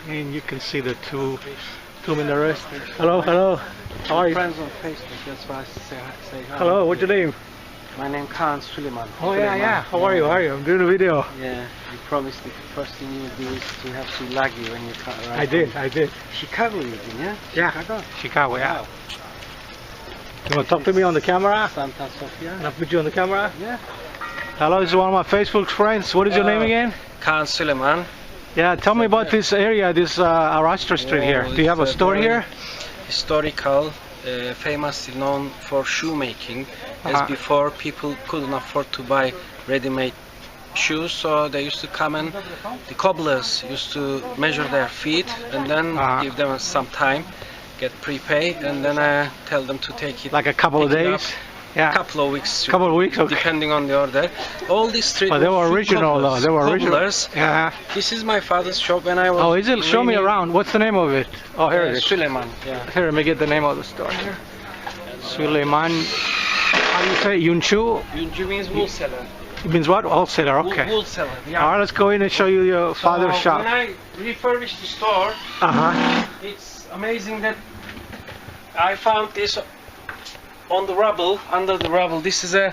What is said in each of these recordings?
And you can see the two minarets. Hello, hello. How are you? Friends on Facebook, that's why I say hi. Hello, what's your name? My name Kağan, Süleyman. Oh yeah, yeah. How are you? How are you? I'm doing a video. Yeah, you promised the first thing you would do is to have Sulagi when you come, right? I did. Chicago you did, yeah? Yeah. Chicago? Chicago, yeah. Wow. You want to talk to me on the camera? Santa Sofia. Can I put you on the camera? Yeah. Hello, this is one of my Facebook friends. What is your name again? Kağan Süleyman. Yeah, tell me about this area, this Arasta Street here. Do you have a store here? Historical, famously known for shoemaking. As before, people couldn't afford to buy ready-made shoes, so they used to come and the cobblers used to measure their feet and then give them some time, get prepay, and then tell them to take it. Like a couple of days? Yeah. Couple of weeks. Couple of weeks, okay. Depending on the order. All these street. Oh, they were original though. They were original. Cobblers. Yeah. This is my father's shop when I was. Oh, is it? Show me around. What's the name of it? Oh, here it is. Süleyman. Yeah. Here, let me get the name of the store here. Süleyman. How do you say? Yunchu? Yunchu means wool seller. It means what? Wholesaler. Okay. Wool seller. Yeah. All right, let's go in and show you your father's shop. When I refurbished the store, it's amazing that I found this on the rubble, under the rubble. This is a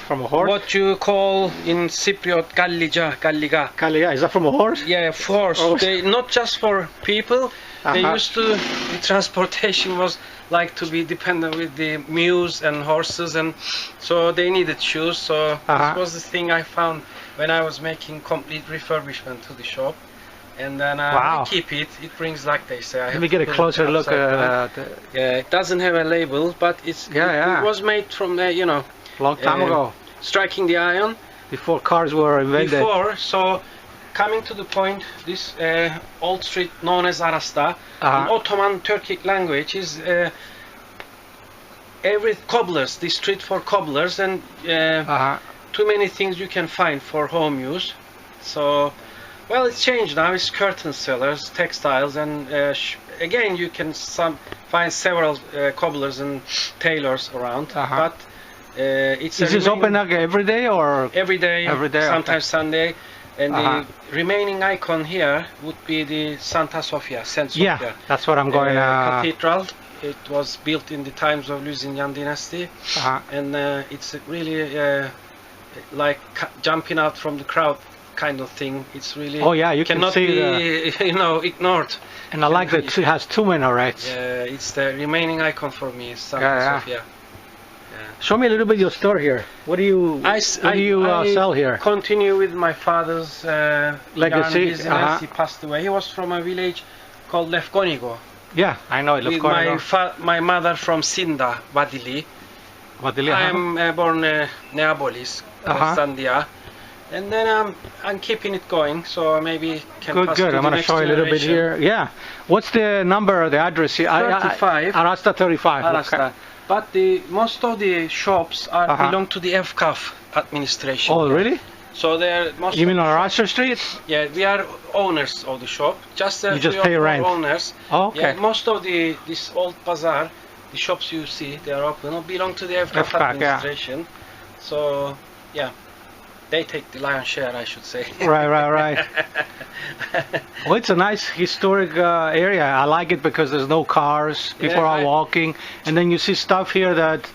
from a horse. What you call in Cypriot galliga. Galliga. Is that from a horse? Yeah, horse. Oh. They not just for people. They used to. The transportation was like to be dependent with the mules and horses, and so they needed shoes. So this was the thing I found when I was making complete refurbishment to the shop. And then I keep it. It brings, like they say. Let me get a closer look at yeah, it doesn't have a label, but it's it was made from long time ago. Striking the iron. Before cars were invented. Before, so coming to the point, this old street known as Arasta, in Ottoman Turkic language is every cobblers. The street for cobblers, and too many things you can find for home use. So. Well, it's changed now. It's curtain sellers, textiles, and again you can find several cobblers and tailors around. But it's is this open every day or every day? Every day, sometimes Sunday. And the remaining icon here would be the Santa Sofia, Saint Sofia. Yeah, that's what I'm going. Cathedral. It was built in the times of Lusignan dynasty, and it's really like jumping out from the crowd. Kind of thing. It's really you cannot can see be ignored. And I like that it has two minarets. Yeah, it's the remaining icon for me. Santa Sofia. Show me a little bit your store here. What do you sell here? Continue with my father's legacy. Business. He passed away. He was from a village called Lefkonigo. Yeah, I know it. With my mother from Sinda, Vadili. I'm born Neapolis, Constantia. And then I'm keeping it going, so maybe can pass good. To I'm going to show you a little bit here. Yeah. What's the number, the address here? 35. Arasta 35. Arasta. Okay. But most of the shops belong to the FCAF administration. Oh, really? So they're most. You mean on Arasta Street? Yeah, we are owners of the shop. You just pay rent. Owners. Oh, okay. Yeah, most of this old bazaar, the shops you see, they are open, belong to the FCAF administration. Yeah. So yeah. They take the lion's share, I should say. Right. Well, it's a nice historic area. I like it because there's no cars. People are walking, and then you see stuff here that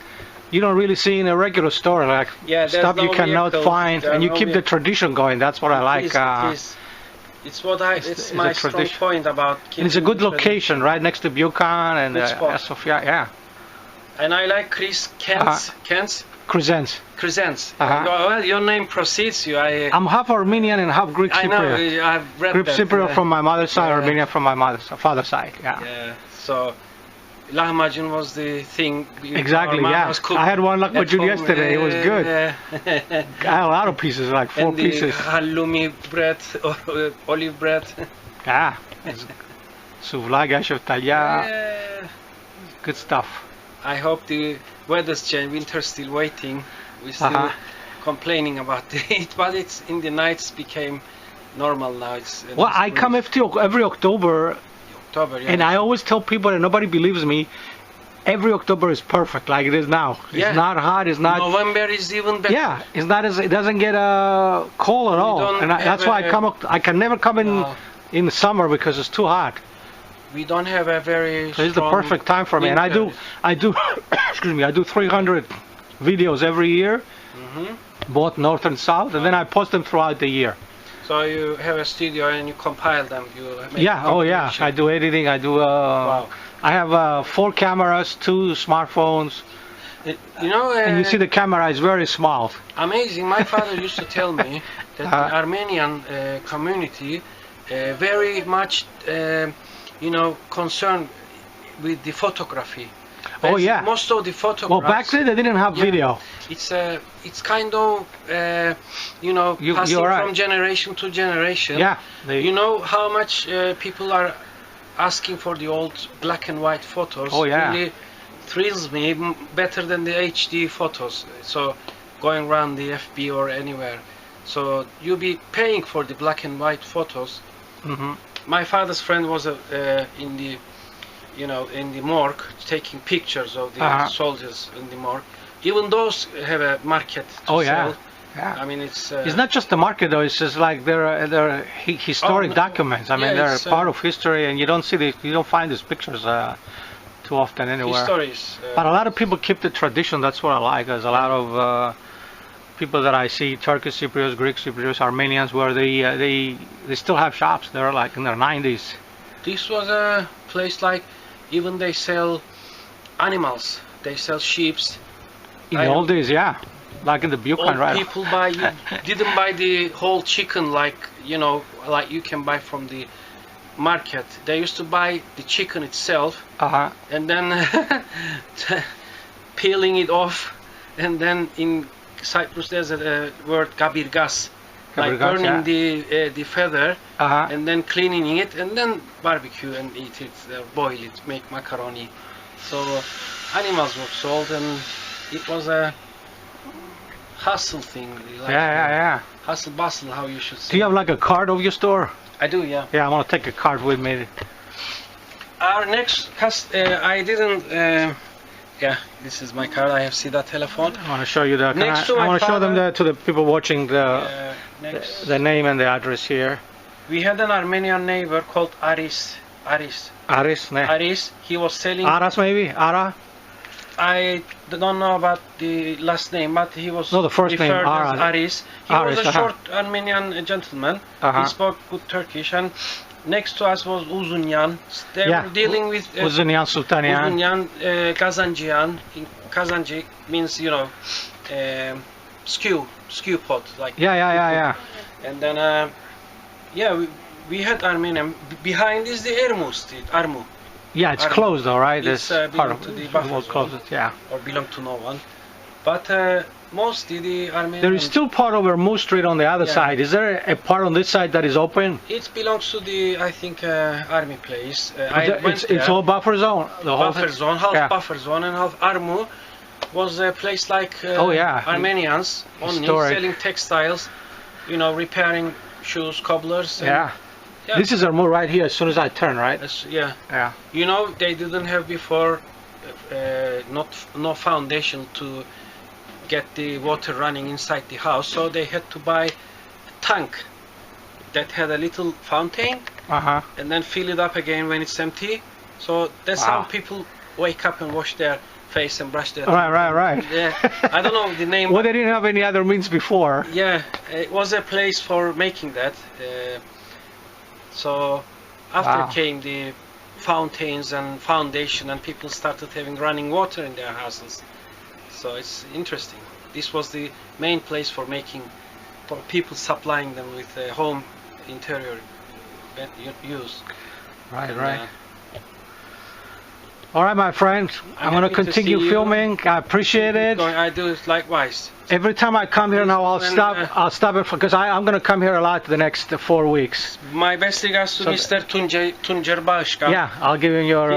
you don't really see in a regular store, like stuff you cannot find, and you keep the tradition going. That's what I like. It's my strong point about keeping. And it's a good location, right next to Kağan and Sofia. Yeah. And I like Chris Kent's. Crescents. Well, your name precedes you. I'm half Armenian and half Greek Cypriot. I know, I've read Greek that. Cypriot from my mother's side, Armenian from my father's side. Yeah. So, lahmacun was the thing. Exactly. Yeah. I had one lahmacun yesterday. It was good. I had a lot of pieces, like 4 pieces. Halloumi bread or olive bread. Yeah. Souvlaki, cheftalia. Good stuff. I hope the weather's changed. Winter's still waiting. We're still complaining about it, but it's in the nights became normal now. Well, I come every October, and I always tell people, and nobody believes me, every October is perfect, like it is now. Yeah. It's not hot. It's not. November is even better. Yeah, it's not as it doesn't get cold at all, don't and that's why I come. I can never come in the summer because it's too hot. We don't have a very. So it's the perfect time for me, and I do, excuse me, I do 300 videos every year, both north and south, and then I post them throughout the year. So you have a studio and you compile them. You make oh yeah, I do editing. I do. Wow. I have 4 cameras, 2 smartphones. You know, and you see the camera is very small. Amazing. My father used to tell me that the Armenian community very much, concerned with the photography. Oh yeah. Most of the photographs. Well, back then they didn't have video. It's kind of passing from generation to generation. Yeah. You know how much people are asking for the old black and white photos. Oh yeah. Really thrills me better than the HD photos. So going around the FB or anywhere. So you'll be paying for the black and white photos. My father's friend was in the morgue taking pictures of the soldiers in the morgue. Even those have a market to sell. Yeah. I mean, it's not just the market though. It's just like they're historic documents. I mean, they're part of history, and you don't find these pictures too often anywhere. Stories. But a lot of people keep the tradition. That's what I like. There's a lot of people that I see, Turkish Cypriots, Greek Cypriots, Armenians, where they still have shops. They're like in their 90s. This was a place like even they sell animals. They sell sheep. In the old days, yeah. Like in the Buchan, right? People didn't buy the whole chicken like you can buy from the market. They used to buy the chicken itself and then peeling it off, and then in Cyprus there's a word gabirgas, like burning the feather and then cleaning it and then barbecue and eat it, boil it, make macaroni. So animals were sold, and it was a hustle thing. Like hustle bustle, how you should say. Do you have like a card of your store? I do, yeah. Yeah, I want to take a card with me. Our next I didn't. This is my card. I have see that telephone. I want to show you the. I want to show them to the people watching the name and the address here. We had an Armenian neighbor called Aris. He was selling. Aras maybe? Ara? I don't know about the last name, but he was the first name, Aris. He was a short Armenian gentleman. He spoke good Turkish, and next to us was Uzunyan. They were dealing with Uzunyan Sultanian. Uzunyan Kazanjian. Kazanji means skew pot, like. Yeah. And then we had Armenian. Behind is the Ermu Street, Armu. Yeah, it's closed though, right? It's part of the buffer zone, or belong to no one. But mostly the Armenian. There is still part of Ermu Street on the other side. Is there a part on this side that is open? It belongs to the, I think, army place. It's all buffer zone. The whole buffer zone, half buffer zone and half Armu was a place like Armenians only selling textiles, repairing shoes, cobblers. And this is Ermu right here as soon as I turn, right? Yeah. They didn't have before no foundation to get the water running inside the house, so they had to buy a tank that had a little fountain and then fill it up again when it's empty. So that's how people wake up and wash their face and brush their teeth. Right. Yeah. I don't know the name. Well, they didn't have any other means before. Yeah, it was a place for making that. So after came the fountains and foundation, and people started having running water in their houses. So it's interesting. This was the main place for people supplying them with home interior use. Right. All right, my friend. I'm going to continue filming. I appreciate it. I do it likewise. Every time I come here now, I'll stop it because I'm going to come here a lot the next 4 weeks. My best regards to Mr. Tuncer Bağışkan. Yeah, I'll give him your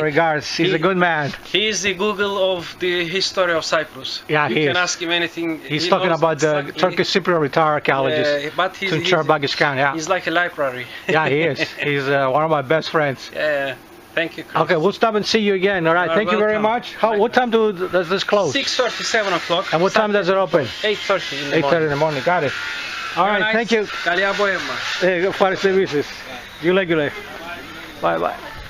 regards. He's a good man. He is the Google of the history of Cyprus. Yeah, you can ask him anything. He's talking about the Turkish Cypriot retired archaeologist. Tuncer Bağışkan. He's like a library. Yeah, he is. He's one of my best friends. Yeah. Thank you, Chris. Okay, we'll stop and see you again. All right, You're thank you very welcome. much. What time does this close? 6:30, 7 o'clock. And what time does it open? 8:30 in the 8:30 morning. in the morning. Got it. All right, Nice. thank you. Καλή απόγευμα. Ευχαριστώ επίσης. Güle güle. Bye bye.